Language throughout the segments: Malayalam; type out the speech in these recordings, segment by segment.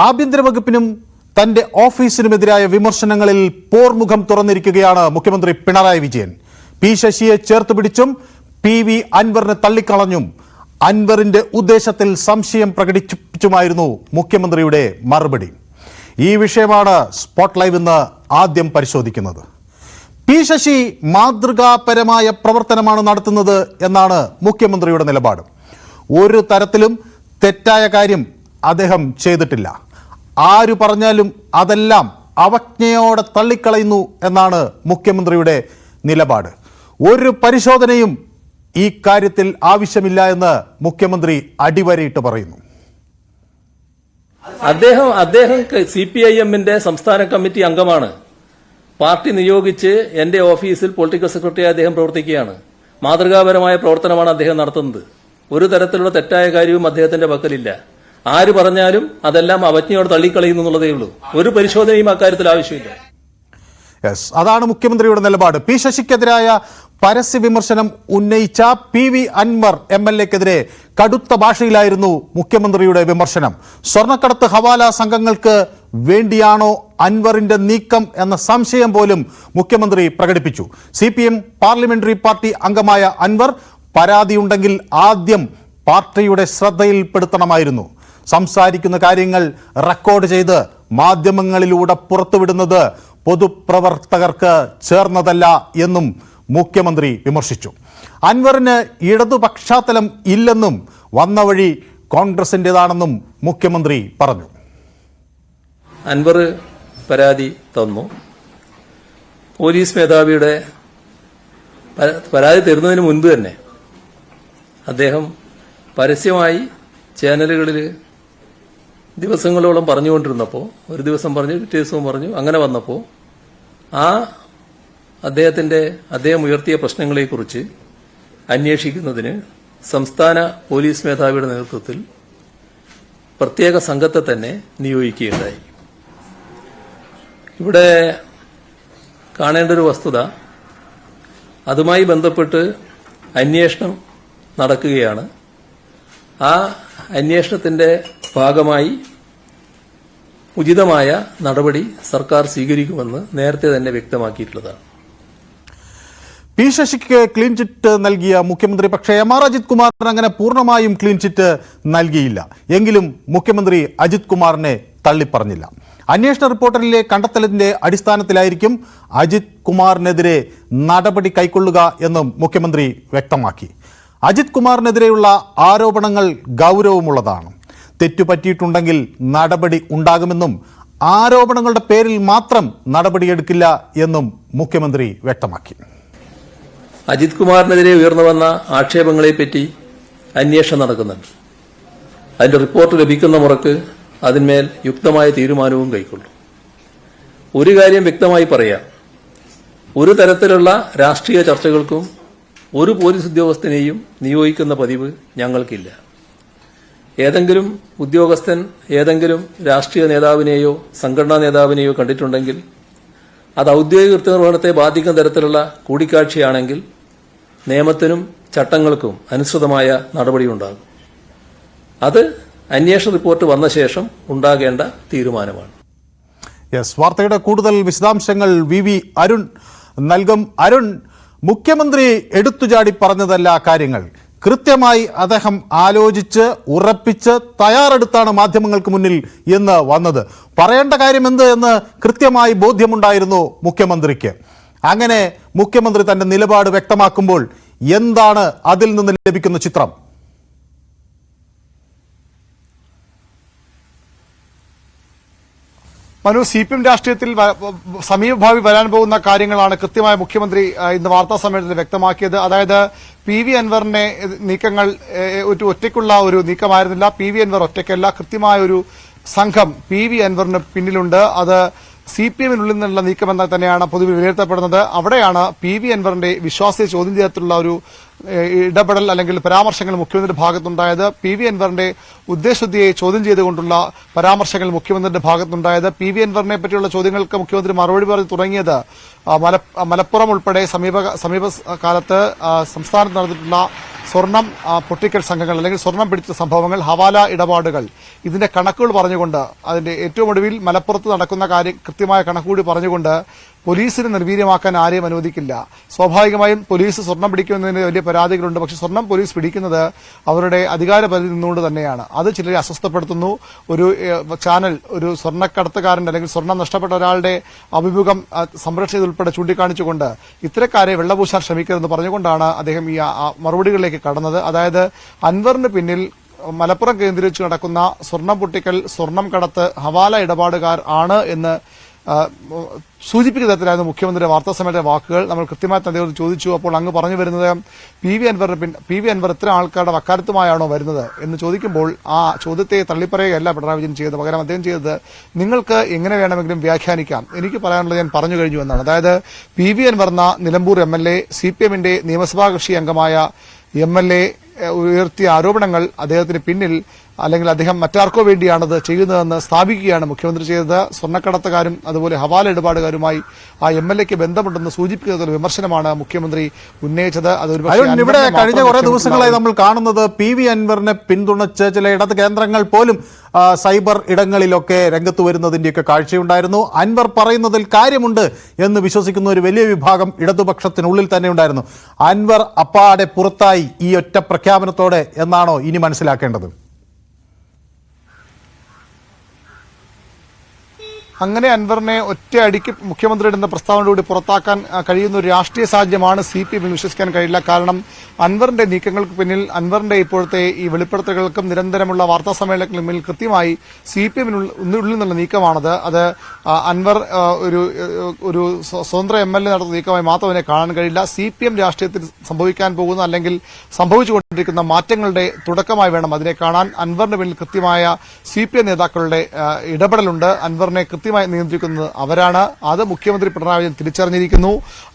ആഭ്യന്തര വകുപ്പിനും തന്റെ ഓഫീസിനുമെതിരായ വിമർശനങ്ങളിൽ പോർമുഖം തുറന്നിരിക്കുകയാണ് മുഖ്യമന്ത്രി പിണറായി വിജയൻ. പി ശശിയെ ചേർത്തുപിടിച്ചും PV അൻവറിനെ തള്ളിക്കളഞ്ഞും അൻവറിന്റെ ഉദ്ദേശത്തിൽ സംശയം പ്രകടിപ്പിച്ചുമായിരുന്നു മുഖ്യമന്ത്രിയുടെ മറുപടി. ഈ വിഷയമാണ് സ്പോട്ട് ലൈവ് ഇന്ന് ആദ്യം പരിശോധിക്കുന്നത്. പി ശശി മാതൃകാപരമായ പ്രവർത്തനമാണ് നടത്തുന്നത് എന്നാണ് മുഖ്യമന്ത്രിയുടെ നിലപാട്. ഒരു തരത്തിലും തെറ്റായ കാര്യം അദ്ദേഹം ചെയ്തിട്ടില്ല. ആര് പറഞ്ഞാലും അതെല്ലാം അവജ്ഞയോടെ തള്ളിക്കളയുന്നു എന്നാണ് മുഖ്യമന്ത്രിയുടെ നിലപാട്. ഒരു പരിശോധനയും ഈ കാര്യത്തിൽ ആവശ്യമില്ല എന്ന് മുഖ്യമന്ത്രി അടിവരയിട്ട് പറയുന്നു. അദ്ദേഹം CPIM-ന്റെ സംസ്ഥാന കമ്മിറ്റി അംഗമാണ്. പാർട്ടി നിയോഗിച്ച് എന്റെ ഓഫീസിൽ പൊളിറ്റിക്കൽ സെക്രട്ടറിയായി അദ്ദേഹം പ്രവർത്തിക്കുകയാണ്. മാതൃകാപരമായ പ്രവർത്തനമാണ് അദ്ദേഹം നടത്തുന്നത്. ഒരു തരത്തിലുള്ള തെറ്റായ കാര്യവും അദ്ദേഹത്തിന്റെ പക്കലില്ല. ആര് പറഞ്ഞാലും അതെല്ലാം അവജ്ഞയോട് തള്ളിക്കളയുന്നു എന്നുള്ളതേ ഉള്ളൂ. ഒരു പരിശോധനയും അക്കാര്യത്തിൽ ആവശ്യമില്ല. അതാണ് മുഖ്യമന്ത്രിയുടെ നിലപാട്. പി ശശിക്കെതിരായ പരസ്യ വിമർശനം ഉന്നയിച്ച PV അൻവർ MLA-ക്കെതിരെ കടുത്ത ഭാഷയിലായിരുന്നു മുഖ്യമന്ത്രിയുടെ വിമർശനം. സ്വർണ്ണക്കടത്ത് ഹവാല സംഘങ്ങൾക്ക് വേണ്ടിയാണോ അൻവറിന്റെ നീക്കം എന്ന സംശയം പോലും മുഖ്യമന്ത്രി പ്രകടിപ്പിച്ചു. CPM പാർലമെന്ററി പാർട്ടി അംഗമായ അൻവർ പരാതിയുണ്ടെങ്കിൽ ആദ്യം പാർട്ടിയുടെ ശ്രദ്ധയിൽപ്പെടുത്തണമായിരുന്നു. സംസാരിക്കുന്ന കാര്യങ്ങൾ റെക്കോർഡ് ചെയ്ത് മാധ്യമങ്ങളിലൂടെ പുറത്തുവിടുന്നത് പൊതുപ്രവർത്തകർക്ക് ചേർന്നതല്ല എന്നും മുഖ്യമന്ത്രി വിമർശിച്ചു. അൻവറിന് ഇടതു പശ്ചാത്തലം ഇല്ലെന്നും വന്ന വഴി കോൺഗ്രസിൻ്റെതാണെന്നും മുഖ്യമന്ത്രി പറഞ്ഞു. അൻവർ പരാതി തന്നു. പോലീസ് മേധാവിയുടെ പരാതി തരുന്നതിന് മുൻപ് തന്നെ അദ്ദേഹം പരസ്യമായി ചാനലുകളിൽ ദിവസങ്ങളോളം പറഞ്ഞുകൊണ്ടിരുന്നപ്പോൾ, ഒരു ദിവസം പറഞ്ഞു, പിറ്റേ ദിവസവും പറഞ്ഞു, അങ്ങനെ വന്നപ്പോൾ അദ്ദേഹം ഉയർത്തിയ പ്രശ്നങ്ങളെക്കുറിച്ച് അന്വേഷിക്കുന്നതിന് സംസ്ഥാന പോലീസ് മേധാവിയുടെ നേതൃത്വത്തിൽ പ്രത്യേക സംഘത്തെ തന്നെ നിയോഗിക്കുകയുണ്ടായി. ഇവിടെ കാണേണ്ട ഒരു വസ്തുത, അതുമായി ബന്ധപ്പെട്ട് അന്വേഷണം നടക്കുകയാണ്. ആ അന്വേഷണത്തിന്റെ ഭാഗമായി ഉചിതമായ നടപടി സർക്കാർ സ്വീകരിക്കുമെന്ന് നേരത്തെ തന്നെ വ്യക്തമാക്കിയിട്ടുള്ളതാണ്. പി ശശിക്ക് ക്ലീൻ ചിറ്റ് നൽകിയ മുഖ്യമന്ത്രി പക്ഷേ MR അജിത് കുമാറിന് അങ്ങനെ പൂർണ്ണമായും ക്ലീൻ ചിറ്റ് നൽകിയില്ല. എങ്കിലും മുഖ്യമന്ത്രി അജിത് കുമാറിനെ തള്ളിപ്പറഞ്ഞില്ല. അന്വേഷണ റിപ്പോർട്ടിലെ കണ്ടെത്തലിന്റെ അടിസ്ഥാനത്തിലായിരിക്കും അജിത് കുമാറിനെതിരെ നടപടി കൈക്കൊള്ളുക എന്നും മുഖ്യമന്ത്രി വ്യക്തമാക്കി. അജിത് കുമാറിനെതിരെയുള്ള ആരോപണങ്ങൾ ഗൗരവമുള്ളതാണ്. തെറ്റുപറ്റിയിട്ടുണ്ടെങ്കിൽ നടപടി ഉണ്ടാകുമെന്നും ആരോപണങ്ങളുടെ പേരിൽ മാത്രം നടപടിയെടുക്കില്ല എന്നും മുഖ്യമന്ത്രി വ്യക്തമാക്കി. അജിത് കുമാറിനെതിരെ ഉയർന്നു വന്ന ആക്ഷേപങ്ങളെപ്പറ്റി അന്വേഷണം നടക്കുന്നുണ്ട്. അതിന്റെ റിപ്പോർട്ട് ലഭിക്കുന്ന മുറക്ക് അതിന്മേൽ യുക്തമായ തീരുമാനവും കൈക്കൊള്ളും. ഒരു കാര്യം വ്യക്തമായി പറയാം, ഒരു തരത്തിലുള്ള രാഷ്ട്രീയ ചർച്ചകൾക്കും ഒരു പോലീസ് ഉദ്യോഗസ്ഥനെയും നിയോഗിക്കുന്ന പതിവ് ഞങ്ങൾക്കില്ല. ഏതെങ്കിലും ഉദ്യോഗസ്ഥൻ ഏതെങ്കിലും രാഷ്ട്രീയ നേതാവിനെയോ സംഘടനാ നേതാവിനെയോ കണ്ടിട്ടുണ്ടെങ്കിൽ അത് ഔദ്യോഗിക കൃത്യനിർവഹണത്തെ ബാധിക്കുന്ന തരത്തിലുള്ള കൂടിക്കാഴ്ചയാണെങ്കിൽ നിയമത്തിനും ചട്ടങ്ങൾക്കും അനുസൃതമായ നടപടിയുണ്ടാകും. അത് അന്വേഷണ റിപ്പോർട്ട് വന്ന ശേഷം ഉണ്ടാകേണ്ട തീരുമാനമാണ്. വാർത്തയുടെ കൂടുതൽ വിശദാംശങ്ങൾ VV അരുൺ നൽകും. അരുൺ, മുഖ്യമന്ത്രി എടുത്തുചാടി പറഞ്ഞതല്ല കാര്യങ്ങൾ. കൃത്യമായി അദ്ദേഹം ആലോചിച്ച് ഉറപ്പിച്ച് തയ്യാറെടുത്താണ് മാധ്യമങ്ങൾക്ക് മുന്നിൽ ഇന്ന് വന്നത്. പറയേണ്ട കാര്യം എന്ത് എന്ന് കൃത്യമായി ബോധ്യമുണ്ടായിരുന്നു മുഖ്യമന്ത്രിക്ക്. അങ്ങനെ മുഖ്യമന്ത്രി തന്റെ നിലപാട് വ്യക്തമാക്കുമ്പോൾ എന്താണ് അതിൽ നിന്ന് ലഭിക്കുന്ന ചിത്രം? മനു, CPM രാഷ്ട്രീയത്തിൽ സമീപഭാവി വരാൻ പോകുന്ന കാര്യങ്ങളാണ് കൃത്യമായ മുഖ്യമന്ത്രി ഇന്ന് വാർത്താ സമ്മേളനത്തിൽ വ്യക്തമാക്കിയത്. അതായത് PV അൻവറിന്റെ നീക്കങ്ങൾ ഒറ്റയ്ക്കുള്ള ഒരു നീക്കമായിരുന്നില്ല. PV അൻവർ ഒറ്റയ്ക്കല്ല, കൃത്യമായ ഒരു സംഘം PV അൻവറിന് പിന്നിലുണ്ട്. അത് CPM-നുള്ളിൽ നിന്നുള്ള നീക്കമെന്ന് തന്നെയാണ് പൊതുവിൽ വിലയിരുത്തപ്പെടുന്നത്. അവിടെയാണ് PV അൻവറിന്റെ വിശ്വാസ്യത ചോദ്യം ചെയ്തിട്ടുള്ള ഒരു ഇടപെടൽ അല്ലെങ്കിൽ പരാമർശങ്ങൾ മുഖ്യമന്ത്രിയുടെ ഭാഗത്തുണ്ടായത്, PV അൻവറിന്റെ ഉദ്ദേശശുദ്ധിയെ ചോദ്യം ചെയ്തുകൊണ്ടുള്ള പരാമർശങ്ങൾ മുഖ്യമന്ത്രിയുടെ ഭാഗത്തുണ്ടായത്, PV അൻവറിനെ പറ്റിയുള്ള ചോദ്യങ്ങൾക്ക് മുഖ്യമന്ത്രി മറുപടി പറഞ്ഞു തുടങ്ങിയത് മലപ്പുറം ഉൾപ്പെടെ സമീപകാലത്ത് സംസ്ഥാനത്ത് നടന്നിട്ടുള്ള സ്വർണം പൊട്ടിക്കൽ സംഘങ്ങൾ അല്ലെങ്കിൽ സ്വർണം പിടിച്ച സംഭവങ്ങൾ, ഹവാല ഇടപാടുകൾ, ഇതിന്റെ കണക്കുകൾ പറഞ്ഞുകൊണ്ട്, അതിന്റെ ഏറ്റവും ഒടുവിൽ മലപ്പുറത്ത് നടക്കുന്ന കാര്യം കൃത്യമായ കണക്കുകൂടി പറഞ്ഞുകൊണ്ട് പോലീസിനെ നിർവീര്യമാക്കാൻ ആരെയും അനുവദിക്കില്ല. സ്വാഭാവികമായും പോലീസ് സ്വർണം പിടിക്കുന്നതിന് വലിയ പരാതികളുണ്ട്. പക്ഷേ സ്വർണം പോലീസ് പിടിക്കുന്നത് അവരുടെ അധികാര പരിധി നിന്നുകൊണ്ട് തന്നെയാണ്. അത് ചിലരെ അസ്വസ്ഥപ്പെടുത്തുന്നു. ഒരു ചാനൽ ഒരു സ്വർണ്ണക്കടത്തുകാരന്റെ അല്ലെങ്കിൽ സ്വർണം നഷ്ടപ്പെട്ട ഒരാളുടെ അഭിമുഖം സംരക്ഷണം ഉൾപ്പെടെ ചൂണ്ടിക്കാണിച്ചുകൊണ്ട് ഇത്തരക്കാരെ വെള്ളപൂശാൻ ശ്രമിക്കരുതെന്ന് പറഞ്ഞുകൊണ്ടാണ് അദ്ദേഹം ഈ മറുപടികളിലേക്ക് കടന്നത്. അതായത് അൻവറിന് പിന്നിൽ മലപ്പുറം കേന്ദ്രീകരിച്ച് നടക്കുന്ന സ്വർണം പൊട്ടിക്കൽ, സ്വർണം കടത്ത്, ഹവാല ഇടപാടുകാർ ആണ് എന്ന് സൂചിപ്പിക്കുന്ന തരത്തിലായിരുന്നു മുഖ്യമന്ത്രിയുടെ വാർത്താസമ്മേളനത്തിലെ വാക്കുകൾ. നമ്മൾ കൃത്യമായി അദ്ദേഹത്തോട് ചോദിച്ചു. അപ്പോൾ അങ്ങ് പറഞ്ഞു വരുന്നത് PV അൻവർ ഇത്തരം ആൾക്കാരുടെ വക്കാലത്തുമായാണോ വരുന്നത് എന്ന് ചോദിക്കുമ്പോൾ ആ ചോദ്യത്തെ തള്ളിപ്പറയുകയല്ല പിണറായി വിജയൻ ചെയ്തത്. പകരം അദ്ദേഹം ചെയ്തത് നിങ്ങൾക്ക് എങ്ങനെ വേണമെങ്കിലും വ്യാഖ്യാനിക്കാം, എനിക്ക് പറയാനുള്ളത് ഞാൻ പറഞ്ഞു കഴിഞ്ഞു എന്നാണ്. അതായത് PV അൻവർ എന്ന നിലമ്പൂർ MLA, CPMന്റെ നിയമസഭാ കക്ഷി അംഗമായ MLA ഉയർത്തിയ ആരോപണങ്ങൾ അദ്ദേഹത്തിന് പിന്നിൽ അല്ലെങ്കിൽ അദ്ദേഹം മറ്റാർക്കോ വേണ്ടിയാണത് ചെയ്യുന്നതെന്ന് സ്ഥാപിക്കുകയാണ് മുഖ്യമന്ത്രി ചെയ്തത്. സ്വർണ്ണക്കടത്തുകാരും അതുപോലെ ഹവാല ഇടപാടുകാരുമായി ആ MLAക്ക് ബന്ധമുണ്ടെന്ന് സൂചിപ്പിക്കുന്ന വിമർശനമാണ് മുഖ്യമന്ത്രി ഉന്നയിച്ചത്. ഇവിടെ കഴിഞ്ഞ കുറെ ദിവസങ്ങളായി നമ്മൾ കാണുന്നത് PV അൻവറിനെ പിന്തുണച്ച് ചില ഇടത് കേന്ദ്രങ്ങൾ പോലും സൈബർ ഇടങ്ങളിലൊക്കെ രംഗത്ത് വരുന്നതിന്റെയൊക്കെ കാഴ്ചയുണ്ടായിരുന്നു. അൻവർ പറയുന്നതിൽ കാര്യമുണ്ട് എന്ന് വിശ്വസിക്കുന്ന ഒരു വലിയ വിഭാഗം ഇടതുപക്ഷത്തിനുള്ളിൽ തന്നെ ഉണ്ടായിരുന്നു. അൻവർ അപ്പാടെ പുറത്തായി ഈ ഒറ്റ പ്രഖ്യാപനത്തോടെ എന്നാണോ ഇനി മനസ്സിലാക്കേണ്ടത്? അങ്ങനെ അൻവറിനെ ഒറ്റയടിക്ക് മുഖ്യമന്ത്രി ഇടുന്ന പ്രസ്താവനയോടുകൂടി പുറത്താക്കാൻ കഴിയുന്ന ഒരു രാഷ്ട്രീയ സാഹചര്യമാണ് CPM വിശ്വസിക്കാൻ കഴിയില്ല. കാരണം അൻവറിന്റെ നീക്കങ്ങൾക്ക് പിന്നിൽ, അൻവറിന്റെ ഇപ്പോഴത്തെ ഈ വെളിപ്പെടുത്തലുകൾക്കും നിരന്തരമുള്ള വാർത്താ സമ്മേളനങ്ങൾക്കും പിന്നിൽ കൃത്യമായി CPM ഉള്ളിൽ നിന്നുള്ള നീക്കമാണത്. അത് അൻവർ ഒരു സ്വതന്ത്ര MLA നടത്തുന്ന നീക്കമായി മാത്രം അതിനെ കാണാൻ കഴിയില്ല. CPM രാഷ്ട്രീയത്തിൽ സംഭവിക്കാൻ പോകുന്ന അല്ലെങ്കിൽ സംഭവിച്ചുകൊണ്ടിരിക്കുന്ന മാറ്റങ്ങളുടെ തുടക്കമായി വേണം അതിനെ കാണാൻ. അൻവറിന് പിന്നിൽ കൃത്യമായ CPM നേതാക്കളുടെ ഇടപെടലുണ്ട്. അൻവറിനെ കൃത്യമായി നിയന്ത്രിക്കുന്നത് അവരാണ്. അത് മുഖ്യമന്ത്രി പിണറായി വിജയൻ തിരിച്ചറിഞ്ഞിരിക്കുന്നു.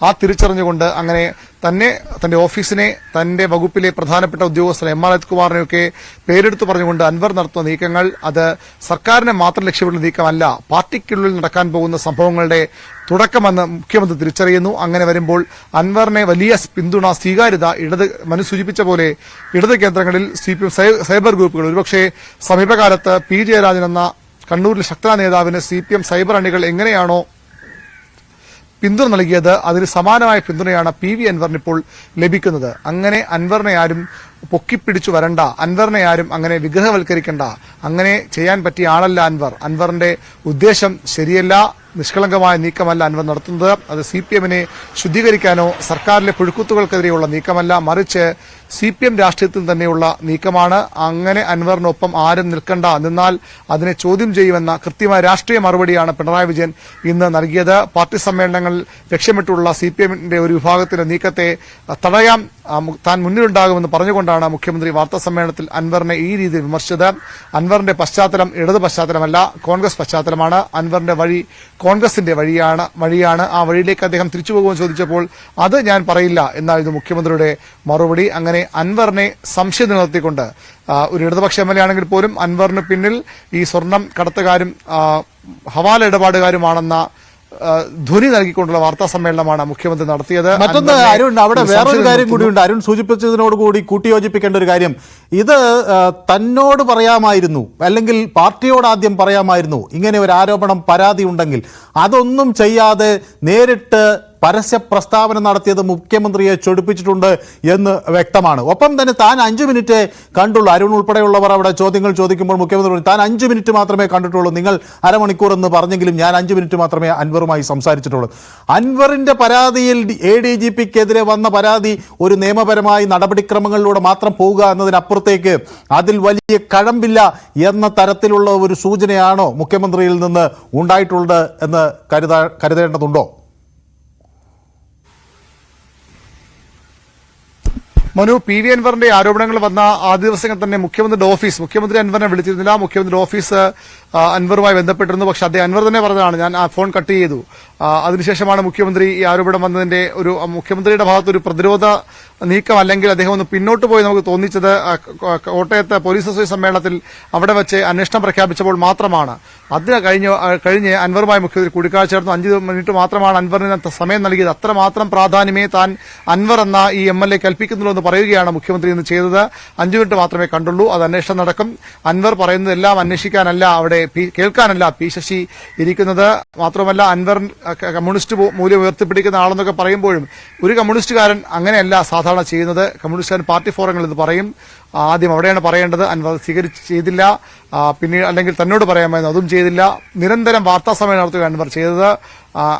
ആ തിരിച്ചറിഞ്ഞുകൊണ്ട് അങ്ങനെ തന്റെ ഓഫീസിനെ, തന്റെ വകുപ്പിലെ പ്രധാനപ്പെട്ട ഉദ്യോഗസ്ഥരെ MR അജിത്കുമാറിനെയൊക്കെ പേരെടുത്ത് പറഞ്ഞുകൊണ്ട് അൻവർ നടത്തുന്ന നീക്കങ്ങൾ അത് സർക്കാരിനെ മാത്രം ലക്ഷ്യമിട്ടുള്ള നീക്കമല്ല, പാർട്ടിക്കുള്ളിൽ നടക്കാൻ പോകുന്ന സംഭവങ്ങളുടെ തുടക്കമെന്ന് മുഖ്യമന്ത്രി തിരിച്ചറിയുന്നു. അങ്ങനെ വരുമ്പോൾ അൻവറിനെ വലിയ പിന്തുണ, സ്വീകാര്യത മനു സൂചിപ്പിച്ച പോലെ ഇടത് കേന്ദ്രങ്ങളിൽ CPM സൈബർ ഗ്രൂപ്പുകൾ, ഒരുപക്ഷെ സമീപകാലത്ത് P ജയരാജൻ എന്ന കണ്ണൂരിലെ ശക്തനായ നേതാവിന് CPM സൈബർ അണികൾ എങ്ങനെയാണോ പിന്തുണ നൽകിയത് അതിന് സമാനമായ പിന്തുണയാണ് PV അൻവറിന് ഇപ്പോൾ ലഭിക്കുന്നത്. അങ്ങനെ അൻവറിനെ ആരും പൊക്കിപ്പിടിച്ചു വരണ്ട, അൻവറിനെ ആരും അങ്ങനെ വിഗ്രഹവൽക്കരിക്കണ്ട, അങ്ങനെ ചെയ്യാൻ പറ്റിയ ആളല്ല അൻവർ. അൻവറിന്റെ ഉദ്ദേശം ശരിയല്ല, നിഷ്കളങ്കമായ നീക്കമല്ല അൻവർ നടത്തുന്നത്. അത് CPMനെ ശുദ്ധീകരിക്കാനോ സർക്കാരിലെ പുഴുക്കുത്തുകൾക്കെതിരെയുള്ള നീക്കമല്ല, മറിച്ച് CPM രാഷ്ട്രീയത്തിൽ തന്നെയുള്ള നീക്കമാണ്. അങ്ങനെ അൻവറിനൊപ്പം ആരും നിന്നാൽ അതിനെ ചോദ്യം ചെയ്യുമെന്ന കൃത്യമായ രാഷ്ട്രീയ മറുപടിയാണ് പിണറായി വിജയൻ ഇന്ന് നൽകിയത്. പാർട്ടി സമ്മേളനങ്ങൾ ലക്ഷ്യമിട്ടുള്ള CPMന്റെ ഒരു വിഭാഗത്തിന്റെ നീക്കത്തെ തടയാൻ താൻ മുന്നിലുണ്ടാകുമെന്ന് പറഞ്ഞുകൊണ്ടാണ് മുഖ്യമന്ത്രി വാർത്താ സമ്മേളനത്തിൽ അൻവറിനെ ഈ രീതിയിൽ വിമർശിച്ചത്. അൻവറിന്റെ പശ്ചാത്തലം ഇടത് പശ്ചാത്തലമല്ല, കോൺഗ്രസ് പശ്ചാത്തലമാണ്. അൻവറിന്റെ വഴി കോൺഗ്രസിന്റെ വഴിയാണ്. ആ വഴിയിലേക്ക് അദ്ദേഹം തിരിച്ചു പോകുമെന്ന് ചോദിച്ചപ്പോൾ അത് ഞാൻ പറയില്ല എന്നായിരുന്നു മുഖ്യമന്ത്രിയുടെ മറുപടി. അങ്ങനെ അൻവറിനെ സംശയം നിലനിർത്തിക്കൊണ്ട് ഒരു ഇടതുപക്ഷ MLA ആണെങ്കിൽ പോലും അൻവറിന് പിന്നിൽ ഈ സ്വർണം കടത്തുകാരും ഹവാല ഇടപാടുകാരുമാണെന്ന ധ്വനി നൽകിക്കൊണ്ടുള്ള വാർത്താ സമ്മേളനമാണ് മുഖ്യമന്ത്രി നടത്തിയത്. മറ്റൊന്ന് അരുൺ, അവിടെ വേറൊരു കാര്യം കൂടിയുണ്ട്. അരുൺ സൂചിപ്പിച്ചതിനോടുകൂടി കൂട്ടിയോജിപ്പിക്കേണ്ട ഒരു കാര്യം, ഇത് തന്നോട് പറയാമായിരുന്നു, അല്ലെങ്കിൽ പാർട്ടിയോട് ആദ്യം പറയാമായിരുന്നു ഇങ്ങനെ ഒരു ആരോപണം, പരാതി ഉണ്ടെങ്കിൽ. അതൊന്നും ചെയ്യാതെ നേരിട്ട് പരസ്യ പ്രസ്താവന നടത്തിയത് മുഖ്യമന്ത്രിയെ ചൊടിപ്പിച്ചിട്ടുണ്ട് എന്ന് വ്യക്തമാണ്. ഒപ്പം തന്നെ താൻ 5 മിനിറ്റ് കണ്ടുള്ളൂ. അരുൺ ഉൾപ്പെടെയുള്ളവർ അവിടെ ചോദ്യങ്ങൾ ചോദിക്കുമ്പോൾ മുഖ്യമന്ത്രി താൻ 5 മിനിറ്റ് മാത്രമേ കണ്ടിട്ടുള്ളൂ, നിങ്ങൾ അരമണിക്കൂർ എന്ന് പറഞ്ഞെങ്കിലും ഞാൻ 5 മിനിറ്റ് മാത്രമേ അൻവറുമായി സംസാരിച്ചിട്ടുള്ളൂ. അൻവറിന്റെ പരാതിയിൽ ADGPക്കെതിരെ വന്ന പരാതി ഒരു നിയമപരമായി നടപടിക്രമങ്ങളിലൂടെ മാത്രം പോവുക എന്നതിനപ്പുറത്തേക്ക് അതിൽ വലിയ കഴമ്പില്ല എന്ന തരത്തിലുള്ള ഒരു സൂചനയാണോ മുഖ്യമന്ത്രിയിൽ നിന്ന് ഉണ്ടായിട്ടുള്ളത് എന്ന് കരുതേണ്ടതുണ്ടോ? മനു, PV അൻവറിന്റെ ആരോപണങ്ങൾ വന്ന ആദ്യ ദിവസങ്ങൾ തന്നെ മുഖ്യമന്ത്രി അൻവറിനെ വിളിച്ചിരുന്നില്ല. മുഖ്യമന്ത്രിയുടെ ഓഫീസ് അൻവറുമായി ബന്ധപ്പെട്ടിരുന്നു. പക്ഷെ അൻവർ തന്നെ പറഞ്ഞതാണ്, ഞാൻ ആ ഫോൺ കട്ട് ചെയ്തു, അതിനുശേഷമാണ് മുഖ്യമന്ത്രി ഈ ആരോപണം വന്നതിന്റെ ഒരു മുഖ്യമന്ത്രിയുടെ ഭാഗത്ത് ഒരു പ്രതിരോധ നീക്കം അല്ലെങ്കിൽ അദ്ദേഹം ഒന്ന് പിന്നോട്ട് പോയി നമുക്ക് തോന്നിച്ചത് കോട്ടയത്ത് പോലീസ് അസോസിയേഷൻ സമ്മേളനത്തിൽ അവിടെ വെച്ച് അന്വേഷണം പ്രഖ്യാപിച്ചപ്പോൾ മാത്രമാണ്. അത് കഴിഞ്ഞ് അൻവറുമായി മുഖ്യമന്ത്രി കൂടിക്കാഴ്ച നടന്നു. 5 മിനിറ്റ് മാത്രമാണ് അൻവറിന് സമയം നൽകിയത്. അത്രമാത്രം പ്രാധാന്യമേ താൻ അൻവർ എന്ന ഈ MLA കൽപ്പിക്കുന്നുള്ളൂ എന്ന് പറയുകയാണ് മുഖ്യമന്ത്രി ഇന്ന് ചെയ്തത്. 5 മിനിറ്റ് മാത്രമേ കണ്ടുള്ളൂ. അത് അന്വേഷണം നടക്കും. അൻവർ പറയുന്നതെല്ലാം അന്വേഷിക്കാനല്ല, അവിടെ കേൾക്കാനല്ല പി ശശി ഇരിക്കുന്നത്. മാത്രമല്ല അൻവർ കമ്മ്യൂണിസ്റ്റ് മൂല്യം ഉയർത്തിപ്പിടിക്കുന്ന ആളെന്നൊക്കെ പറയുമ്പോഴും ഒരു കമ്മ്യൂണിസ്റ്റുകാരൻ അങ്ങനെയല്ല സാധാരണ ചെയ്യുന്നത്. കമ്മ്യൂണിസ്റ്റുകാരൻ പാർട്ടി ഫോറങ്ങളിൽ ഇത് പറയും. ആദ്യം അവിടെയാണ് പറയേണ്ടത്. അൻവർ ചെയ്തില്ല. പിന്നീട് അല്ലെങ്കിൽ തന്നോട് പറയാമായിരുന്നു, അതും ചെയ്തില്ല. നിരന്തരം വാർത്താ സമ്മേളനം നടത്തുകയാണ് അൻവർ ചെയ്തത്.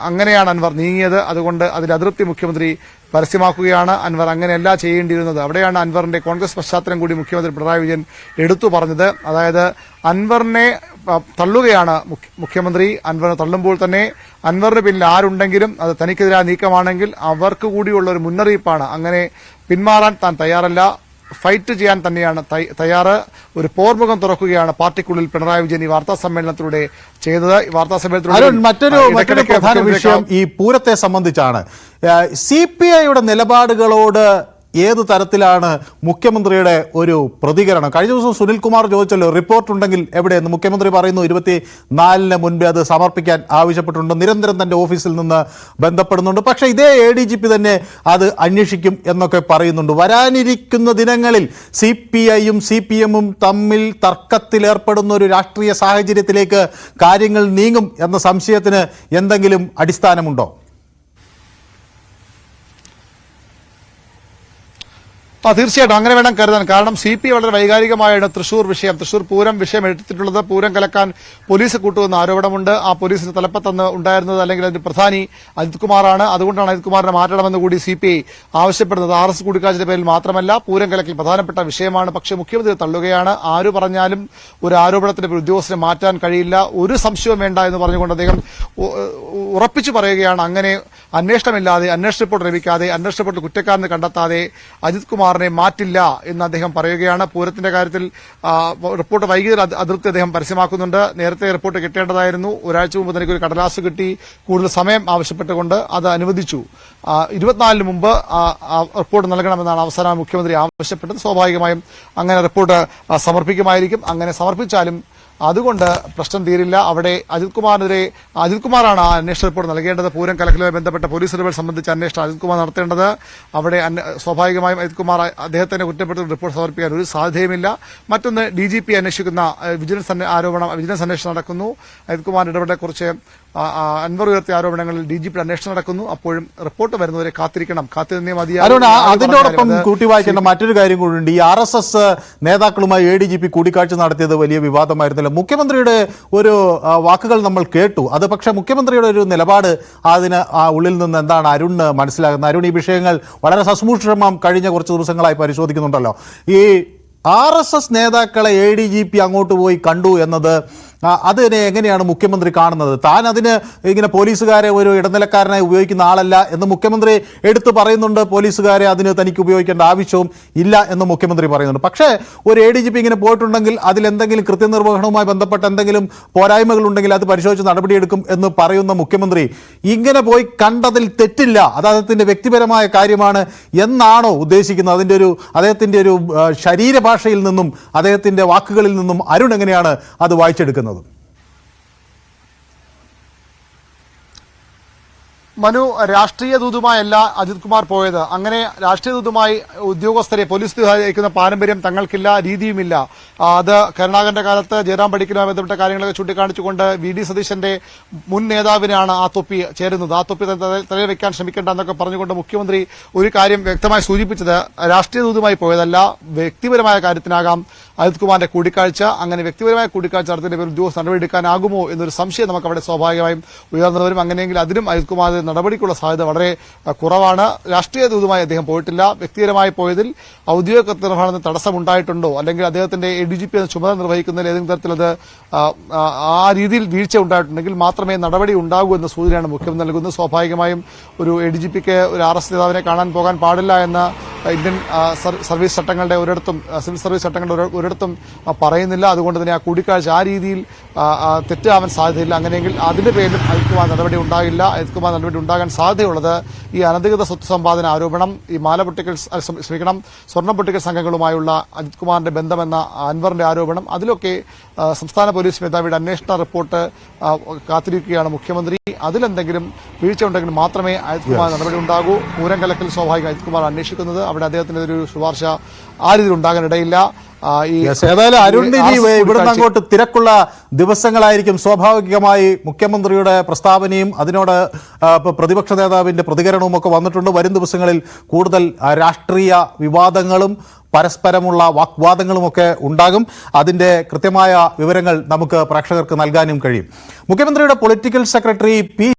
അങ്ങനെയാണ് അൻവർ നീങ്ങിയത്. അതുകൊണ്ട് അതിൽ അതൃപ്തി മുഖ്യമന്ത്രി പരസ്യമാക്കുകയാണ്. അൻവർ അങ്ങനെയല്ല ചെയ്യേണ്ടിയിരുന്നത്. അവിടെയാണ് അൻവറിന്റെ കോൺഗ്രസ് പശ്ചാത്തലം കൂടി മുഖ്യമന്ത്രി പിണറായി വിജയൻ എടുത്തു പറഞ്ഞത്. അതായത് അൻവറിനെ തള്ളുകയാണ് മുഖ്യമന്ത്രി. അൻവറിനെ തള്ളുമ്പോൾ തന്നെ അൻവറിന് പിന്നിൽ ആരുണ്ടെങ്കിലും അത് തനിക്കെതിരായ നീക്കമാണെങ്കിൽ അവർക്ക് കൂടിയുള്ള ഒരു മുന്നറിയിപ്പാണ്. അങ്ങനെ പിന്മാറാൻ താൻ തയ്യാറല്ല, ഫൈറ്റ് ചെയ്യാൻ തന്നെയാണ് തയ്യാറ്. ഒരു പോർമുഖം തുറക്കുകയാണ് പാർട്ടിക്കുള്ളിൽ പിണറായി വിജയൻ ഈ വാർത്താ സമ്മേളനത്തിലൂടെ ചെയ്തത്. ഈ വാർത്താ സമ്മേളനത്തിലൂടെ മറ്റൊരു പ്രധാന വിഷയം ഈ പൂരത്തെ സംബന്ധിച്ചാണ്. CPIയുടെ നിലപാടുകളോട് ഏത് തരത്തിലാണ് മുഖ്യമന്ത്രിയുടെ ഒരു പ്രതികരണം? കഴിഞ്ഞ ദിവസം സുനിൽകുമാർ ചോദിച്ചല്ലോ, റിപ്പോർട്ടുണ്ടെങ്കിൽ എവിടെയെന്ന്. മുഖ്യമന്ത്രി പറയുന്നു 24-ന് മുൻപേ അത് സമർപ്പിക്കാൻ ആവശ്യപ്പെട്ടിട്ടുണ്ട്. നിരന്തരം തന്റെ ഓഫീസിൽ നിന്ന് ബന്ധപ്പെടുന്നുണ്ട്. പക്ഷേ ഇതേ ADGP തന്നെ അത് അന്വേഷിക്കും എന്നൊക്കെ പറയുന്നുണ്ട്. വരാനിരിക്കുന്ന ദിനങ്ങളിൽ CPIയും CPMും തമ്മിൽ തർക്കത്തിലേർപ്പെടുന്ന ഒരു രാഷ്ട്രീയ സാഹചര്യത്തിലേക്ക് കാര്യങ്ങൾ നീങ്ങും എന്ന സംശയത്തിന് എന്തെങ്കിലും അടിസ്ഥാനമുണ്ടോ? തീർച്ചയായിട്ടും അങ്ങനെ വേണം കരുതാൻ. കാരണം CPI വളരെ വൈകാരികമായാണ് തൃശൂർ പൂരം വിഷയം എടുത്തിട്ടുള്ളത്. പൂരം കലക്കാൻ പോലീസ് കൂട്ടുവെന്ന ആരോപണമുണ്ട്. ആ പോലീസിന്റെ തലപ്പത്തന്ന് ഉണ്ടായിരുന്നത് അല്ലെങ്കിൽ അതിന്റെ പ്രധാനി അജിത് കുമാറാണ്. അതുകൊണ്ടാണ് അജിത് കുമാറിനെ മാറ്റണമെന്ന് കൂടി CPI ആവശ്യപ്പെടുന്നത്. RS കൂടിക്കാഴ്ചയുടെ പേരിൽ മാത്രമല്ല, പൂരം കലക്കൽ പ്രധാനപ്പെട്ട വിഷയമാണ്. പക്ഷേ മുഖ്യമന്ത്രി തള്ളുകയാണ്. ആര് പറഞ്ഞാലും ഒരു ആരോപണത്തിന്റെ ഉദ്യോഗസ്ഥനെ മാറ്റാൻ കഴിയില്ല, ഒരു സംശയവും വേണ്ട എന്ന് പറഞ്ഞുകൊണ്ട് അദ്ദേഹം ഉറപ്പിച്ചു പറയുകയാണ്. അങ്ങനെ അന്വേഷണമില്ലാതെ, അന്വേഷണ റിപ്പോർട്ട് ലഭിക്കാതെ, അന്വേഷണ റിപ്പോർട്ട് കുറ്റക്കാരനെ കണ്ടെത്താതെ അജിത് കുമാറിനെ മാറ്റില്ല എന്ന് അദ്ദേഹം പറയുകയാണ്. പൂരത്തിന്റെ കാര്യത്തിൽ റിപ്പോർട്ട് വൈകിയ അതൃപ്തി അദ്ദേഹം പരസ്യമാക്കുന്നുണ്ട്. നേരത്തെ റിപ്പോർട്ട് കിട്ടേണ്ടതായിരുന്നു. ഒരാഴ്ച മുമ്പ് തനിക്ക് ഒരു കടലാസ് കിട്ടി, കൂടുതൽ സമയം ആവശ്യപ്പെട്ടുകൊണ്ട് അത് അനുവദിച്ചു. 24-ന് മുമ്പ് റിപ്പോർട്ട് നൽകണമെന്നാണ് അവസാനം മുഖ്യമന്ത്രി ആവശ്യപ്പെട്ടത്. സ്വാഭാവികമായും അങ്ങനെ റിപ്പോർട്ട് സമർപ്പിക്കുമായിരിക്കും. അങ്ങനെ സമർപ്പിച്ചാലും അതുകൊണ്ട് പ്രശ്നം തീരില്ല. അവിടെ അജിത് കുമാറാണ് ആ അന്വേഷണ റിപ്പോർട്ട് നൽകേണ്ടത്. പൂരം കലക്കലുമായി ബന്ധപ്പെട്ട പോലീസ് ഇടപെടൽ സംബന്ധിച്ച അന്വേഷണം അജിത് കുമാർ നടത്തേണ്ടത്. അവിടെ സ്വാഭാവികമായും അജിത് കുമാർ അദ്ദേഹത്തിന്റെ കുറ്റപ്പെടുത്തി റിപ്പോർട്ട് സമർപ്പിക്കാൻ ഒരു സാധ്യതയുമില്ല. മറ്റൊന്ന്, DGP അന്വേഷിക്കുന്ന വിജിലൻസ് അന്വേഷണം നടക്കുന്നു. അജിത് കുമാറിന്റെ ഇടപെടലെക്കുറിച്ച് അൻവർ ഉയർത്തിയ ആരോപണങ്ങളിൽ DGP അന്വേഷണം നടക്കുന്നു. അപ്പോഴും റിപ്പോർട്ട് വരുന്നവരെ കാത്തിരിക്കുന്നേ മതിയാകും. അതിനോടൊപ്പം കൂട്ടിവായിക്കേണ്ട മറ്റൊരു കാര്യം കൂടിയുണ്ട്. ഈ RSS നേതാക്കളുമായി ADGP കൂടിക്കാഴ്ച നടത്തിയത് വലിയ വിവാദമായിരുന്നല്ലോ. മുഖ്യമന്ത്രിയുടെ ഒരു വാക്കുകൾ നമ്മൾ കേട്ടു. അത് പക്ഷേ മുഖ്യമന്ത്രിയുടെ ഒരു നിലപാട് അതിന് ഉള്ളിൽ നിന്ന് എന്താണ് അരുണ് മനസ്സിലാകുന്നത്? അരുൺ ഈ വിഷയങ്ങൾ വളരെ സസൂക്ഷ്മം കഴിഞ്ഞ കുറച്ച് ദിവസങ്ങളായി പരിശോധിക്കുന്നുണ്ടല്ലോ. ഈ RSS നേതാക്കളെ ADGP അങ്ങോട്ട് പോയി കണ്ടു എന്നത് അതിനെ എങ്ങനെയാണ് മുഖ്യമന്ത്രി കാണുന്നത്? താൻ അതിന് ഇങ്ങനെ പോലീസുകാരെ ഒരു ഇടനിലക്കാരനായി ഉപയോഗിക്കുന്ന ആളല്ല എന്ന് മുഖ്യമന്ത്രി എടുത്തു പറയുന്നുണ്ട്. പോലീസുകാരെ അതിന് തനിക്ക് ഉപയോഗിക്കേണ്ട ആവശ്യവും ഇല്ല എന്ന് മുഖ്യമന്ത്രി പറയുന്നുണ്ട്. പക്ഷേ ഒരു ADGP ഇങ്ങനെ പോയിട്ടുണ്ടെങ്കിൽ അതിലെന്തെങ്കിലും കൃത്യനിർവഹണവുമായി ബന്ധപ്പെട്ട എന്തെങ്കിലും പോരായ്മകൾ ഉണ്ടെങ്കിൽ അത് പരിശോധിച്ച് നടപടിയെടുക്കും എന്ന് പറയുന്ന മുഖ്യമന്ത്രി ഇങ്ങനെ പോയി കണ്ടതിൽ തെറ്റില്ല, അത് അദ്ദേഹത്തിന്റെ വ്യക്തിപരമായ കാര്യമാണ് എന്നാണോ ഉദ്ദേശിക്കുന്നത്? അദ്ദേഹത്തിന്റെ ഒരു ശരീരഭാഷയിൽ നിന്നും അദ്ദേഹത്തിന്റെ വാക്കുകളിൽ നിന്നും അരുൺ എങ്ങനെയാണ് അത് വായിച്ചെടുക്കുന്നത്? മനു, രാഷ്ട്രീയ ദൂതുമായല്ല അജിത് കുമാർ പോയത്. അങ്ങനെ രാഷ്ട്രീയ ദൂതുമായി ഉദ്യോഗസ്ഥരെ പോലീസ് അയക്കുന്ന പാരമ്പര്യം തങ്ങൾക്കില്ല, രീതിയുമില്ല. അത് കരുണാകരന്റെ കാലത്ത് ജയറാം പടിക്കലുമായി ബന്ധപ്പെട്ട കാര്യങ്ങളൊക്കെ ചൂണ്ടിക്കാണിച്ചുകൊണ്ട് VD സതീശന്റെ മുൻ നേതാവിനാണ് ആ തൊപ്പി ചേരുന്നത്. ആ തൊപ്പി തലയിൽ വെക്കാൻ ശ്രമിക്കേണ്ട എന്നൊക്കെ പറഞ്ഞുകൊണ്ട് മുഖ്യമന്ത്രി ഒരു കാര്യം വ്യക്തമായി സൂചിപ്പിച്ചത് രാഷ്ട്രീയ ദൂതുമായി പോയതല്ല, വ്യക്തിപരമായ കാര്യത്തിനാകാം അജിത് കുമാറിന്റെ കൂടിക്കാഴ്ച. അങ്ങനെ വ്യക്തിപരമായ കൂടിക്കാഴ്ച നടത്തിയതിന്റെ പേരിൽ ഉദ്യോഗസ്ഥർ നടപടിയെടുക്കാനാകുമോ എന്നൊരു സംശയം നമുക്ക് അവിടെ സ്വാഭാവികമായും ഉയർന്നു വരും. അങ്ങനെയെങ്കിൽ അതിനും അജിത് കുമാർ നടപടിക്കുള്ള സാധ്യത വളരെ കുറവാണ്. രാഷ്ട്രീയ ദൂതുമായി അദ്ദേഹം പോയിട്ടില്ല. വ്യക്തിപരമായി പോയതിൽ ഔദ്യോഗിക കൃത്യനിർവഹണത്തിന് തടസ്സമുണ്ടായിട്ടുണ്ടോ, അല്ലെങ്കിൽ അദ്ദേഹത്തിന്റെ ADGP എന്ന ചുമതല നിർവഹിക്കുന്നതിൽ ഏതെങ്കിലും തരത്തിലത് ആ രീതിയിൽ വീഴ്ച ഉണ്ടായിട്ടുണ്ടെങ്കിൽ മാത്രമേ നടപടി ഉണ്ടാകൂ എന്ന സൂചനയാണ് മുഖ്യമന്ത്രി നൽകുന്നത്. സ്വാഭാവികമായും ഒരു ADGPക്ക് ഒരു RS നേതാവിനെ കാണാൻ പോകാൻ പാടില്ല എന്ന ഇന്ത്യൻ സർവീസ് ചട്ടങ്ങളുടെ ഒരിടത്തും സിവിൽ സർവീസ് ചട്ടങ്ങളുടെ ഒരിടത്തും പറയുന്നില്ല. അതുകൊണ്ട് തന്നെ ആ കൂടിക്കാഴ്ച ആ രീതിയിൽ തെറ്റാവാൻ സാധ്യതയില്ല. അങ്ങനെയെങ്കിൽ അതിന്റെ പേരിലും അജിത് നടപടി ഉണ്ടാകില്ല. അജിത് കുമാർ നടപടി ഉണ്ടാകാൻ സാധ്യതയുള്ളത് ഈ അനധികൃത സ്വത്ത് സമ്പാദന ആരോപണം, ഈ സ്വർണ്ണം പൊട്ടിക്കൽ സംഘങ്ങളുമായുള്ള അജിത് കുമാറിന്റെ ബന്ധമെന്ന അൻവറിന്റെ ആരോപണം, അതിലൊക്കെ സംസ്ഥാന പോലീസ് മേധാവിയുടെ അന്വേഷണ റിപ്പോർട്ട് കാത്തിരിക്കുകയാണ് മുഖ്യമന്ത്രി. അതിലെന്തെങ്കിലും വീഴ്ച ഉണ്ടെങ്കിൽ മാത്രമേ അജിത് കുമാർ നടപടി ഉണ്ടാകൂ. പൂരം കലക്കൽ സ്വാഭാവികം അജിത് കുമാർ അന്വേഷിക്കുന്നത്. അവിടെ അദ്ദേഹത്തിന്റെ ഒരു ശുപാർശ ആ രീതിയിൽ ഉണ്ടാകാനിടയില്ല. ഏതായാലും അരുണിന് ഇനി ഇവിടുന്ന് അങ്ങോട്ട് തിരക്കുള്ള ദിവസങ്ങളായിരിക്കും. സ്വാഭാവികമായി മുഖ്യമന്ത്രിയുടെ പ്രസ്താവനയും അതിനോട് പ്രതിപക്ഷ നേതാവിന്റെ പ്രതികരണവും ഒക്കെ വന്നിട്ടുണ്ട്. വരും ദിവസങ്ങളിൽ കൂടുതൽ രാഷ്ട്രീയ വിവാദങ്ങളും പരസ്പരമുള്ള വാഗ്വാദങ്ങളുമൊക്കെ ഉണ്ടാകും. അതിന്റെ കൃത്യമായ വിവരങ്ങൾ നമുക്ക് പ്രേക്ഷകർക്ക് നൽകാനും കഴിയും. മുഖ്യമന്ത്രിയുടെ പൊളിറ്റിക്കൽ സെക്രട്ടറി പി